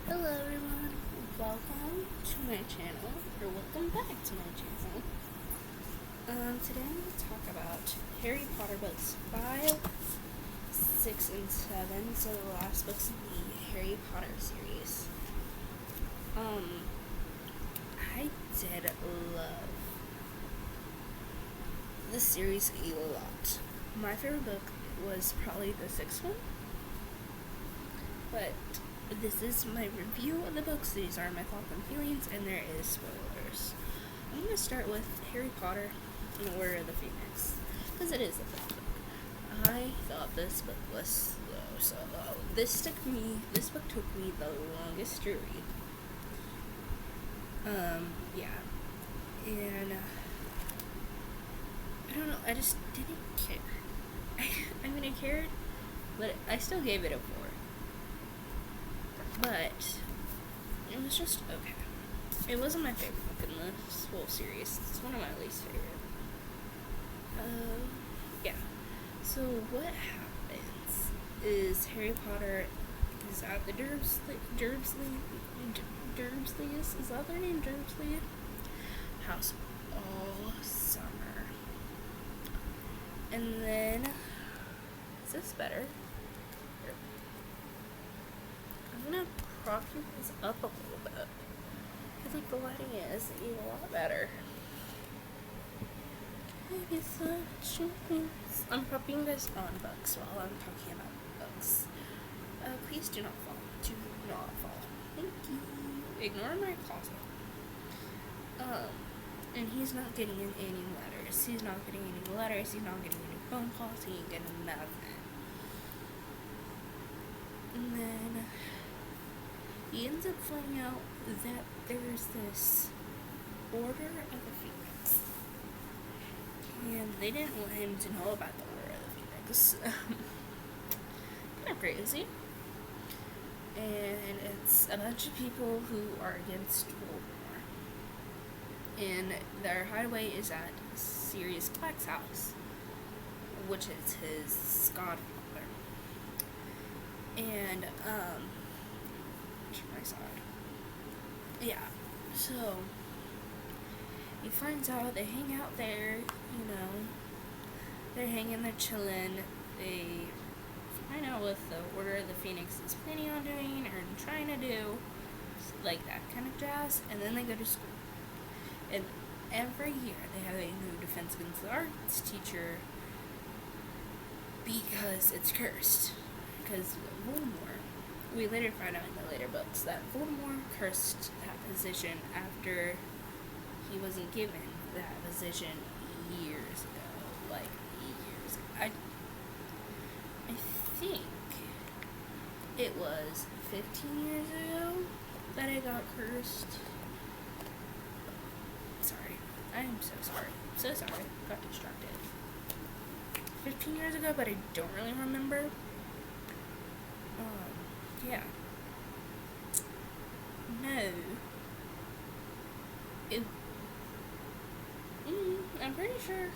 Hello everyone, welcome to my channel, or welcome back to my channel. Today I'm going to talk about Harry Potter books 5, 6, and 7, so the last books in the Harry Potter series. I did love this series a lot. My favorite book was probably the 6th one, but this is my review of the books. These are my thoughts and feelings, and there is spoilers. I'm going to start with Harry Potter and the Order of the Phoenix, because it is a fun book. I thought this book was so this book took me the longest to read. Yeah. And, I don't know, I just didn't care. I mean, I cared, but I still gave it a 4. But it was just okay. It wasn't my favorite book in this whole series. It's one of my least favorite. Yeah. So what happens is Harry Potter is at the Dursleys, is that their name? Dursley house all summer. And then, is this better? I'm gonna prop you guys up a little bit. I think the lighting is a lot better. I'm propping you guys on books while I'm talking about books. Please do not fall. Do not fall. Thank you. Ignore my closet. And he's not getting in any letters. He's not getting any letters. He's not getting any phone calls. He ain't getting nothing. And then he ends up finding out that there's this Order of the Phoenix. And they didn't want him to know about the Order of the Phoenix. Kind of crazy. And it's a bunch of people who are against Voldemort. And their hideaway is at Sirius Black's house, which is his godfather. And, my side. Yeah, so he finds out, they hang out there, they're hanging, they're chilling, they find out what the Order of the Phoenix is planning on doing, or trying to do, like that kind of jazz, and then they go to school. And every year they have a new Defense Against the Arts teacher, because it's cursed. Because Voldemort, we later find out in the later books that Voldemort cursed that position after he wasn't given that position years ago. Like, years ago. I think it was 15 years ago that it got cursed. Sorry. I am so sorry. So sorry. Got distracted. 15 years ago, but I don't really remember. Yeah. No. I'm pretty sure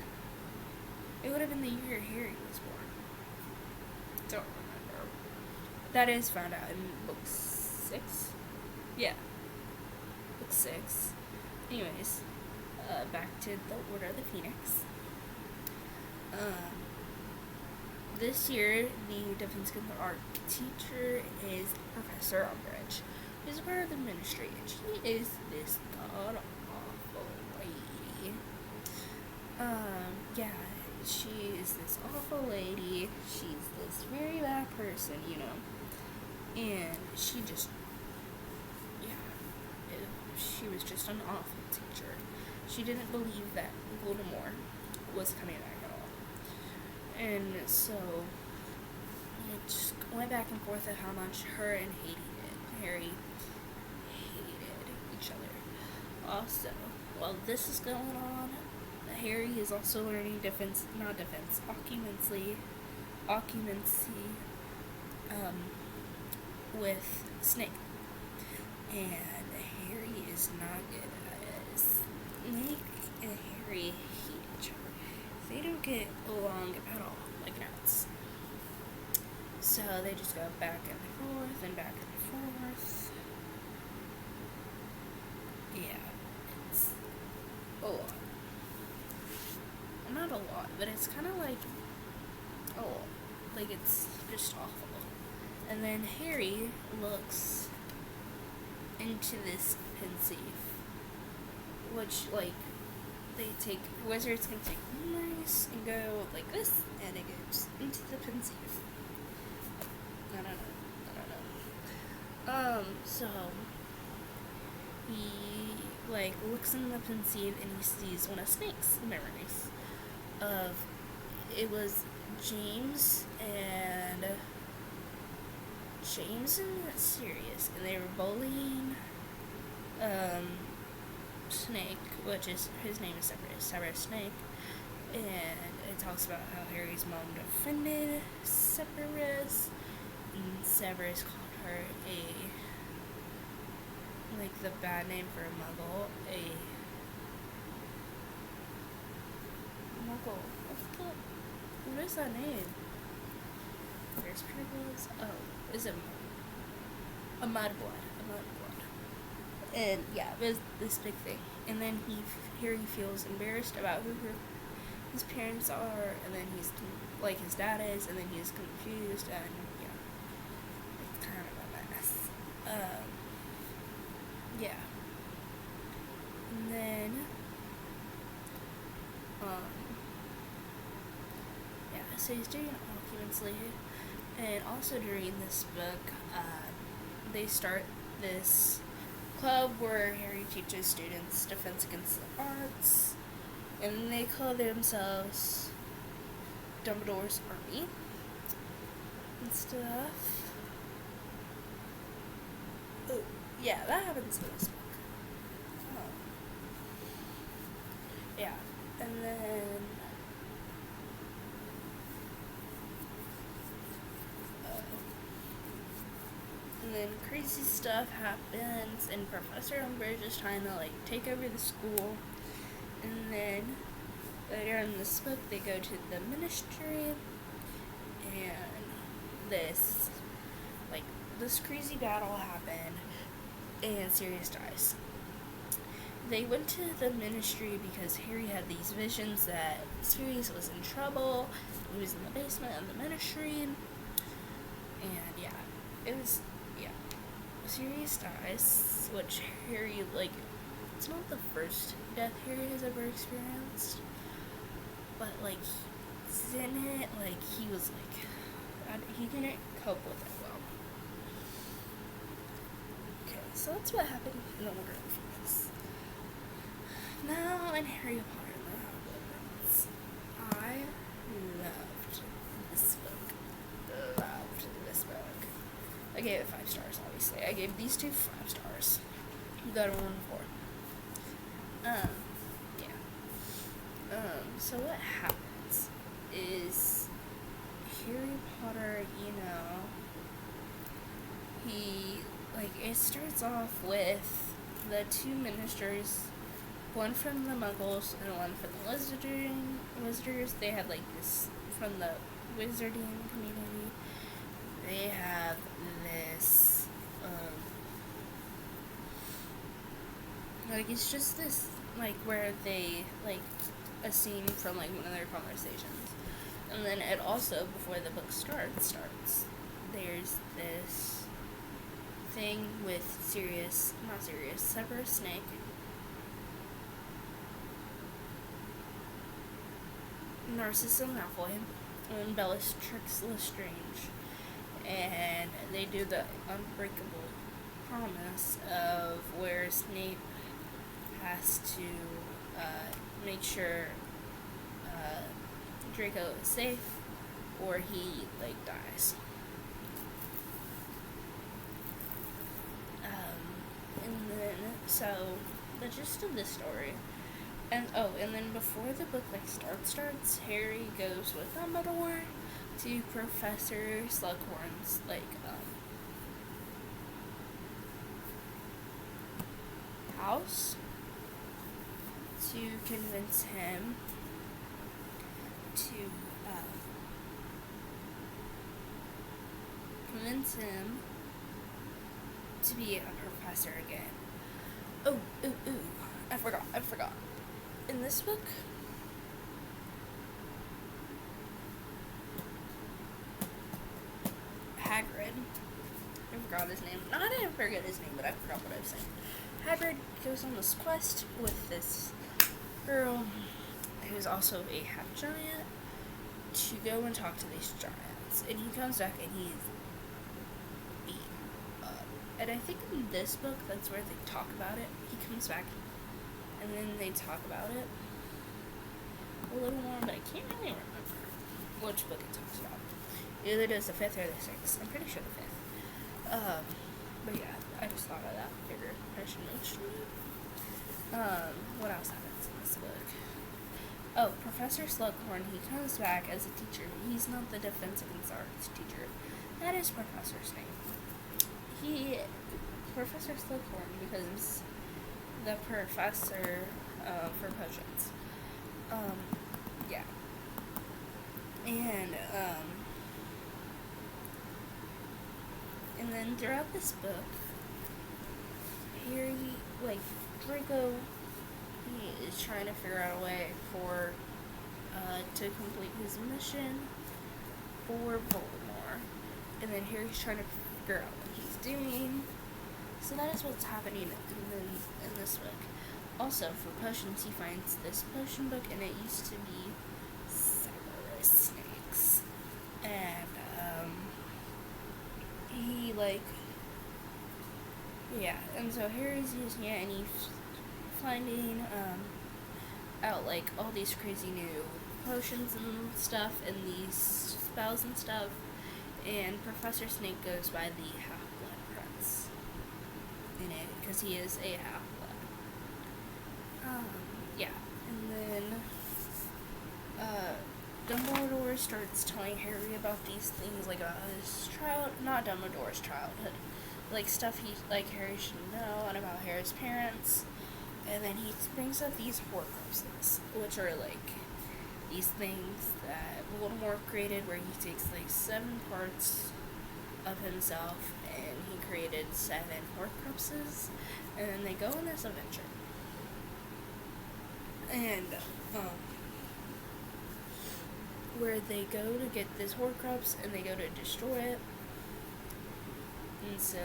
it would have been the year Harry was born. Don't remember. That is found out in book 6. Yeah. Book 6. Anyways, back to the Order of the Phoenix. This year, the Defense Against the Arts teacher is Professor Umbridge, who's a part of the ministry, and she is this god-awful lady. Yeah, she is this awful lady. She's this very bad person, and she just, she was just an awful teacher. She didn't believe that Voldemort was coming back. And so, it just went back and forth at how much her and Harry hated each other. Also, while this is going on, Harry is also learning occupancy, with Snape. And Harry is not good at it. Snape and Harry hate each other. They don't get along at all, like nuts. So they just go back and forth and back and forth. Like, it's just awful. And then Harry looks into this pensieve, which, like, wizards can take memories and go like this, and it goes into the pensieve. I don't know. So he, like, looks in the pensieve and he sees one of Snape's memories of, it was James and Sirius, and they were bullying Snape, which is, his name is Severus Snape, and it talks about how Harry's mom defended Severus, and Severus called her the bad name for a muggle, what is that name? There's Pringles. Oh, is it a mudblood? And yeah, there's this big thing. And then Harry feels embarrassed about who his parents are, and then he's like his dad is, and then he's confused, and yeah, it's kind of a mess. Yeah. And then yeah, so he's doing Occupants League, and also during this book, they start this club where Harry teaches students defense against the arts, and they call themselves Dumbledore's Army and stuff. Oh, yeah, that happens in this book. Yeah, and then crazy stuff happens, and Professor Umbridge is trying to, like, take over the school. And then later in this book, they go to the Ministry, and this crazy battle happened, and Sirius dies. They went to the Ministry because Harry had these visions that Sirius was in trouble. He was in the basement of the Ministry, and yeah, Sirius dies, which Harry, like, it's not the first death Harry has ever experienced, but, like, he's in it, like, he was, like, he didn't cope with it well. Okay, so that's what happened in the Order of Phoenix. Now, in Harry Potter and the Half-Blood Prince, I loved this book. I gave it 5 stars, obviously. I gave these 2 5 stars. The other one 4. Yeah. So what happens is Harry Potter, it starts off with the 2 ministers, one from the Muggles and one from the Wizarders. They have, like, this, from the Wizarding community, they have this, it's just this, where they, a scene from, one of their conversations. And then it also, before the book starts, there's this thing with Severus Snape, Narcissa Malfoy, and Bellatrix Lestrange. And they do the unbreakable promise of where Snape has to make sure Draco is safe, or he dies. And then so the gist of this story, and then before the book starts, Harry goes with Dumbledore to Professor Slughorn's house to convince him to be a professor again. I forgot. In this book, forgot his name. No, I didn't forget his name, but I forgot what I was saying. Hagrid goes on this quest with this girl who's also a half giant to go and talk to these giants. And he comes back and he's beat up. And I think in this book, that's where they talk about it. He comes back and then they talk about it a little more, but I can't really remember which book it talks about. Either it is the 5th or the 6th. I'm pretty sure the 5th. But yeah, I just thought of that. Figured I should mention it. What else happens in this book? Oh, Professor Slughorn, he comes back as a teacher. He's not the defensive and arts teacher. That is Professor Snape. Professor Slughorn becomes the professor for potions. Yeah. And then throughout this book, Harry, Draco, he is trying to figure out a way to complete his mission for Voldemort. And then Harry's trying to figure out what he's doing. So that is what's happening in this book. Also, for potions, he finds this potion book, and it used to be Severus Snape's. And, and so Harry's using it, and he's finding, out, all these crazy new potions and stuff, and these spells and stuff, and Professor Snape goes by the Half-Blood Prince in it, because he is a half-blood. And then, Dumbledore starts telling Harry about these things, his not Dumbledore's childhood, stuff Harry should know, and about Harry's parents, and then he brings up these Horcruxes, which are, these things that Voldemort created, where he takes, 7 parts of himself, and he created 7 Horcruxes, and then they go on this adventure. And, where they go to get this Horcrux, and they go to destroy it, and so,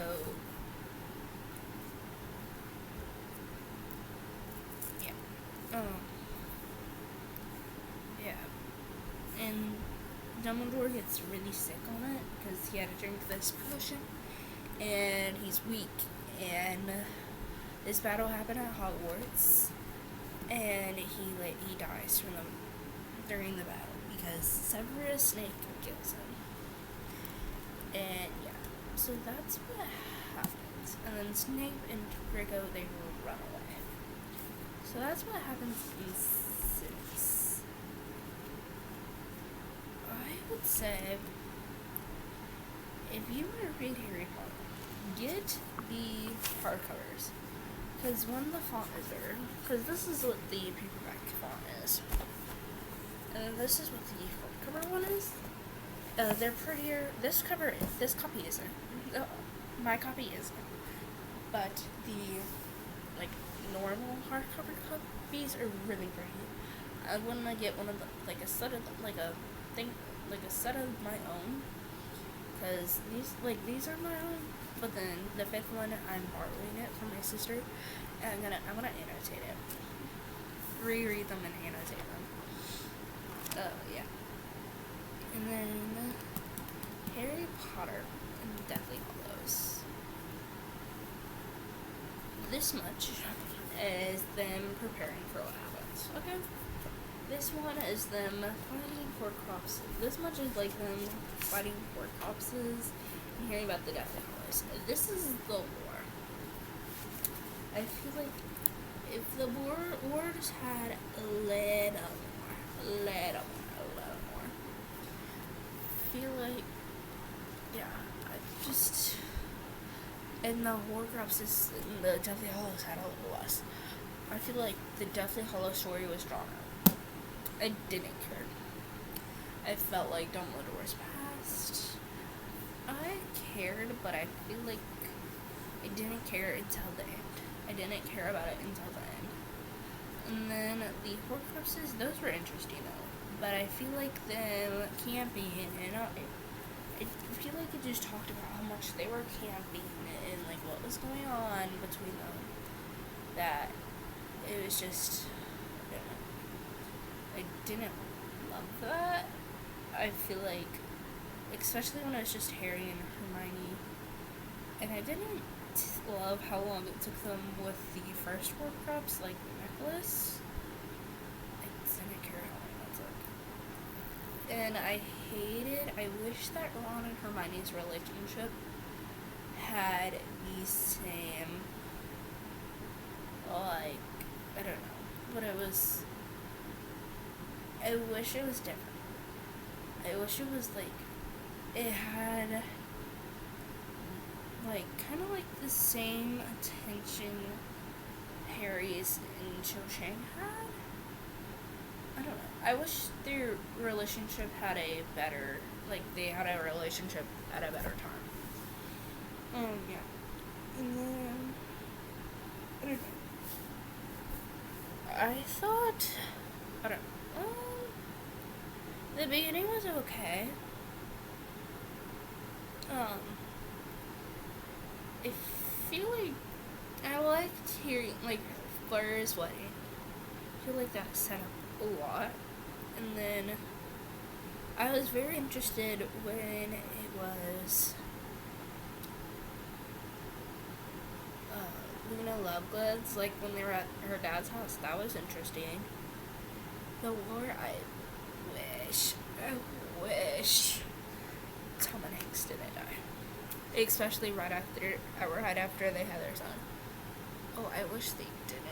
and Dumbledore gets really sick on it, because he had to drink this potion, and he's weak, and this battle happened at Hogwarts, and he dies during the battle, because Severus Snape kills him. And yeah, so that's what happens. And then Snape and Draco, they run away. So that's what happens in 6. I would say, if you want to read Harry Potter, get the hardcovers. Because when the font is there, because this is what the paperback font is. And this is what the hardcover one is. They're prettier. This copy isn't. My copy isn't. But the, normal hardcover copies are really pretty. I want to get one of the, a set of, a set of my own. Because these are my own. But then the 5th one, I'm borrowing it from my sister. And I'm gonna annotate it. Reread them and annotate them. Yeah. And then Harry Potter and Deathly Hallows. This much is them preparing for what happens. Okay? This one is them fighting Horcruxes. This much is them fighting Horcruxes and hearing about the Deathly Hallows. This is the war. I feel like if the war just had a little more. I feel like, and the Horcruxes and the Deathly Hallows had a little less. I feel like the Deathly Hallows story was drawn out. I didn't care. I felt like Dumbledore's past. I cared, but I feel like I didn't care until the end. I didn't care about it until the end. And then the Horcruxes, those were interesting though. But I feel like the camping, and I I feel like it just talked about how much they were camping and like what was going on between them. That it was just, I don't know. I didn't love that. I feel like, especially when it was just Harry and Hermione, and I didn't love how long it took them with the first Horcrux, like the necklace. I didn't care how long that took. And I wish that Ron and Hermione's relationship had the same, like, I don't know, but I wish it was different. I wish it was, like, it had, like, kind of like the same attention Harry's and Cho Chang had. I don't know. I wish their relationship had a better, like, they had a relationship at a better time. Yeah. And then, I don't know. I thought, I don't know, the beginning was okay. I feel like I liked hearing, like, Fleur's wedding. I feel like that set up a lot. And then I was very interested when it was Luna Lovegood's, like when they were at her dad's house. That was interesting. The war, I wish Tom and Hanks didn't die. Especially right after they had their son. Oh, I wish they didn't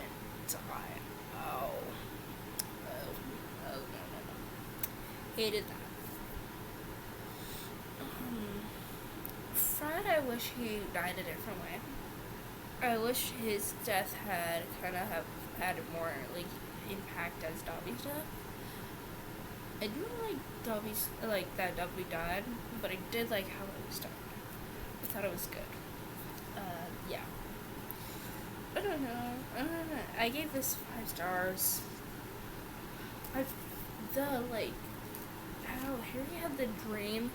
die. Oh, no. Hated that. Fred, I wish he died a different way. I wish his death had had more, like, impact as Dobby's death. I do like that Dobby died, but I did like how it was done. I thought it was good. Yeah. I don't know. I gave this 5 stars. How Harry had the dream,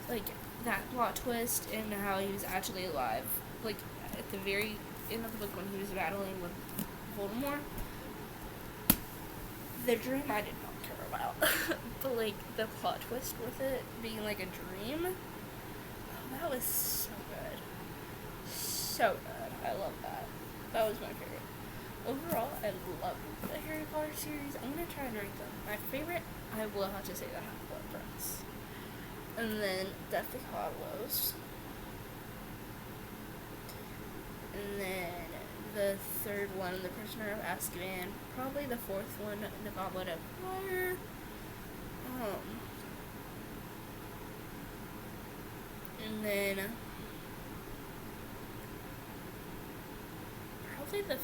like, that plot twist, and how he was actually alive. Like, at the very end of the book when he was battling with Voldemort. The dream I did not care about. But, like, the plot twist with it being, like, a dream, oh, that was so good. So good. I love that. That was my favorite. Overall, I love the Harry Potter series. I'm going to try and rank them. My favorite, I will have to say the Half-Blood Prince. And then Deathly Hallows. And then the third one, The Prisoner of Azkaban. Probably the fourth one, The Goblet of Fire. And then probably the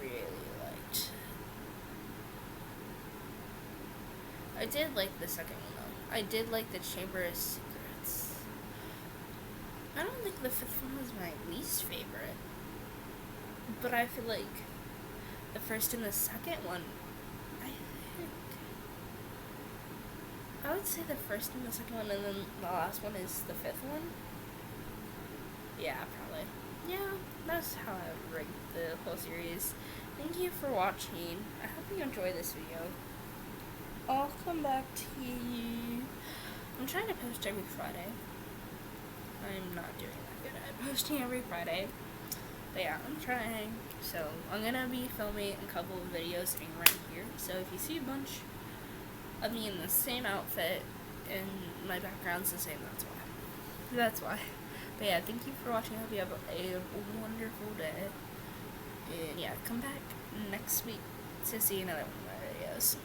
really liked. I did like the second one though. I did like the Chamber of Secrets. I don't think the fifth one was my least favorite, but I feel like the first and the second one, I would say the first and the second one, and then the last one is the fifth one. Yeah, probably. Yeah, that's how I rate the whole series. Thank you for watching. I hope you enjoyed this video. I'll come back to you. I'm trying to post every Friday. I'm not doing that good at posting every Friday. But yeah, I'm trying. So I'm gonna be filming a couple of videos sitting right here. So if you see a bunch of me in the same outfit and my background's the same, that's why. But yeah, thank you for watching. I hope you have a wonderful day. And yeah, come back next week to see another one of my videos.